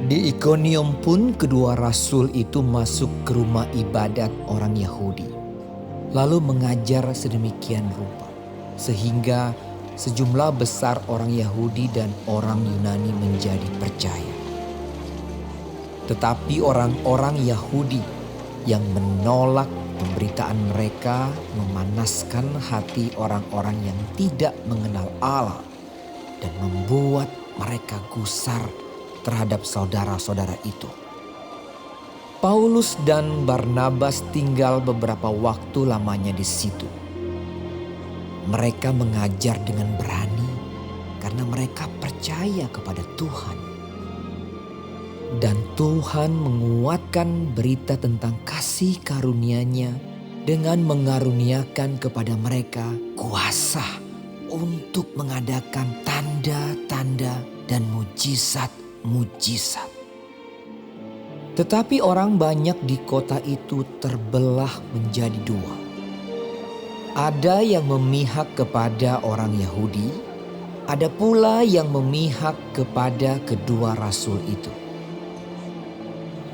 Di Ikonium pun kedua rasul itu masuk ke rumah ibadat orang Yahudi, lalu mengajar sedemikian rupa, sehingga sejumlah besar orang Yahudi dan orang Yunani menjadi percaya. Tetapi orang-orang Yahudi yang menolak pemberitaan mereka memanaskan hati orang-orang yang tidak mengenal Allah dan membuat mereka gusar terhadap saudara-saudara itu. Paulus dan Barnabas tinggal beberapa waktu lamanya di situ. Mereka mengajar dengan berani karena mereka percaya kepada Tuhan. Dan Tuhan menguatkan berita tentang kasih karunia-Nya dengan mengaruniakan kepada mereka kuasa untuk mengadakan tanda-tanda dan mujizat-mujizat. Tetapi orang banyak di kota itu terbelah menjadi dua. Ada yang memihak kepada orang Yahudi, ada pula yang memihak kepada kedua rasul itu.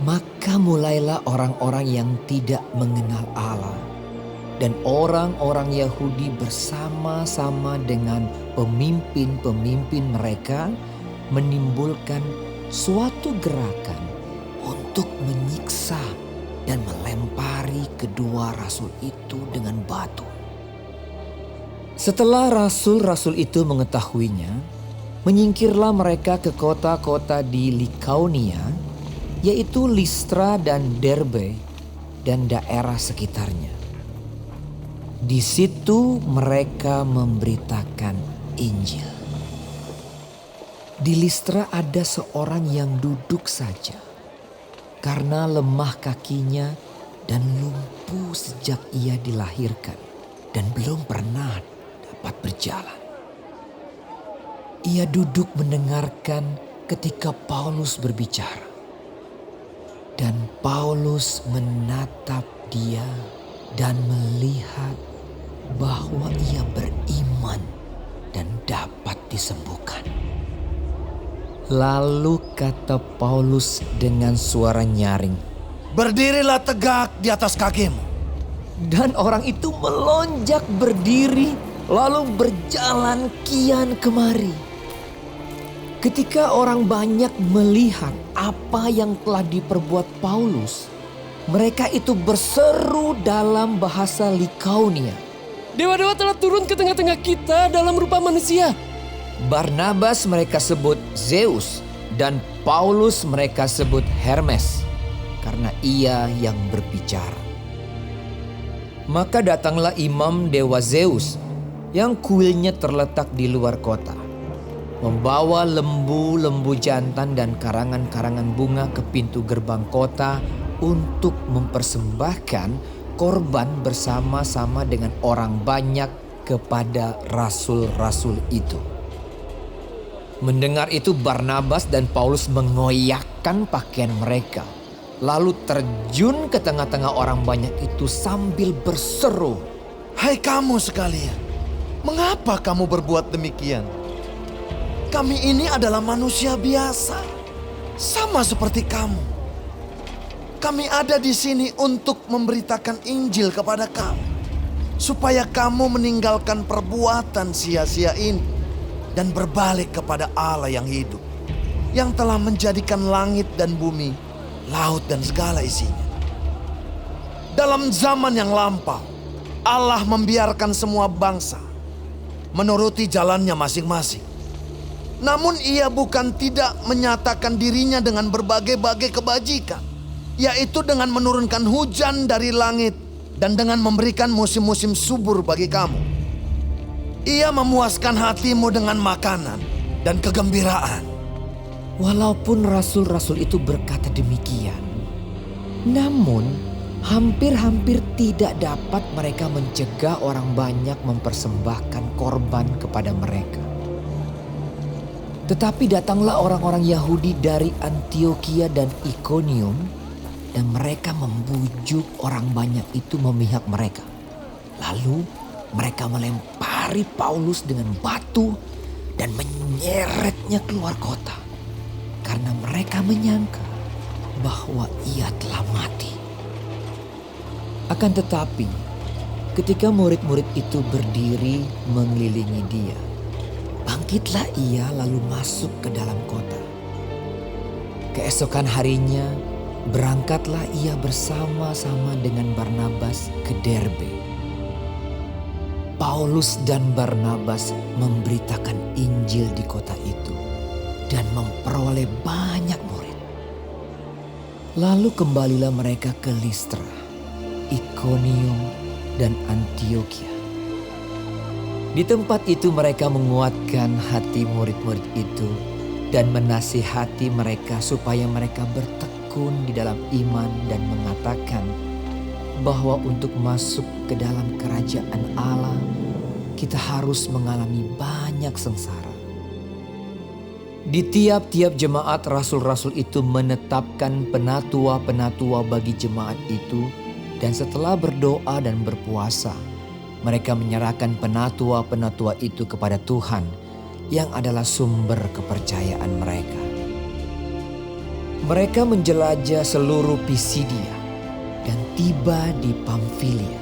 Maka mulailah orang-orang yang tidak mengenal Allah dan orang-orang Yahudi bersama-sama dengan pemimpin-pemimpin mereka menimbulkan suatu gerakan untuk menyiksa dan melempari kedua rasul itu dengan batu. Setelah rasul-rasul itu mengetahuinya, menyingkirlah mereka ke kota-kota di Likaonia, yaitu Listra dan Derbe dan daerah sekitarnya. Di situ mereka memberitakan Injil. Di Listra ada seorang yang duduk saja karena lemah kakinya dan lumpuh sejak ia dilahirkan dan belum pernah dapat berjalan. Ia duduk mendengarkan ketika Paulus berbicara. Dan Paulus menatap dia dan melihat bahwa ia beriman dan dapat disembuhkan. Lalu kata Paulus dengan suara nyaring, "Berdirilah tegak di atas kakimu." dan orang itu melonjak berdiri lalu berjalan kian kemari. Ketika orang banyak melihat apa yang telah diperbuat Paulus, mereka itu berseru dalam bahasa Likaonia, "Dewa-dewa telah turun ke tengah-tengah kita dalam rupa manusia." Barnabas mereka sebut Zeus dan Paulus mereka sebut Hermes karena ia yang berbicara. Maka datanglah imam dewa Zeus yang kuilnya terletak di luar kota, membawa lembu-lembu jantan dan karangan-karangan bunga ke pintu gerbang kota untuk mempersembahkan korban bersama-sama dengan orang banyak kepada rasul-rasul itu. Mendengar itu Barnabas dan Paulus mengoyakkan pakaian mereka, lalu terjun ke tengah-tengah orang banyak itu sambil berseru, "Hai kamu sekalian, mengapa kamu berbuat demikian? Kami ini adalah manusia biasa, sama seperti kamu. Kami ada di sini untuk memberitakan Injil kepada kamu, supaya kamu meninggalkan perbuatan sia-sia ini dan berbalik kepada Allah yang hidup, yang telah menjadikan langit dan bumi, laut dan segala isinya. Dalam zaman yang lampau, Allah membiarkan semua bangsa menuruti jalannya masing-masing. Namun ia bukan tidak menyatakan dirinya dengan berbagai-bagai kebajikan, yaitu dengan menurunkan hujan dari langit dan dengan memberikan musim-musim subur bagi kamu. Ia memuaskan hatimu dengan makanan dan kegembiraan." Walaupun rasul-rasul itu berkata demikian, namun hampir-hampir tidak dapat mereka mencegah orang banyak mempersembahkan korban kepada mereka. Tetapi datanglah orang-orang Yahudi dari Antiokhia dan Ikonium dan mereka membujuk orang banyak itu memihak mereka. Lalu mereka melempari Paulus dengan batu dan menyeretnya keluar kota. karena mereka menyangka bahwa ia telah mati. Akan tetapi, ketika murid-murid itu berdiri mengelilingi dia, bangkitlah ia lalu masuk ke dalam kota. Keesokan harinya, berangkatlah ia bersama-sama dengan Barnabas ke Derbe. Paulus dan Barnabas memberitakan Injil di kota itu dan memperoleh banyak murid. Lalu kembalilah mereka ke Listra, Ikonium, dan Antiokhia. Di tempat itu mereka menguatkan hati murid-murid itu dan menasihati mereka supaya mereka bertekun di dalam iman dan mengatakan bahwa untuk masuk ke dalam kerajaan Allah kita harus mengalami banyak sengsara. Di tiap-tiap jemaat rasul-rasul itu menetapkan penatua-penatua bagi jemaat itu, dan setelah berdoa dan berpuasa, mereka menyerahkan penatua-penatua itu kepada Tuhan yang adalah sumber kepercayaan mereka. Mereka menjelajah seluruh Pisidia dan tiba di Pamfilia.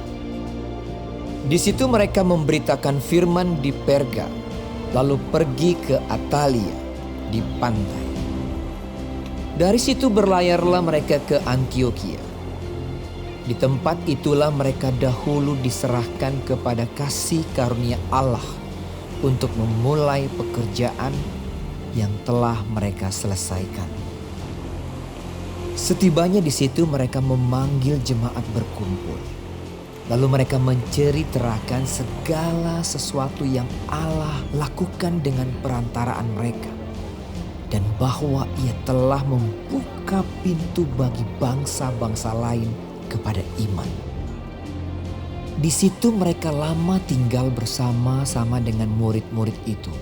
Di situ mereka memberitakan firman di Perga, lalu pergi ke Atalia di pantai. Dari situ berlayarlah mereka ke Antiokhia. Di tempat itulah mereka dahulu diserahkan kepada kasih karunia Allah untuk memulai pekerjaan yang telah mereka selesaikan. Setibanya di situ mereka memanggil jemaat berkumpul. Lalu mereka menceritakan segala sesuatu yang Allah lakukan dengan perantaraan mereka. Dan bahwa ia telah membuka pintu bagi bangsa-bangsa lain kepada iman. Di situ mereka lama tinggal bersama-sama dengan murid-murid itu.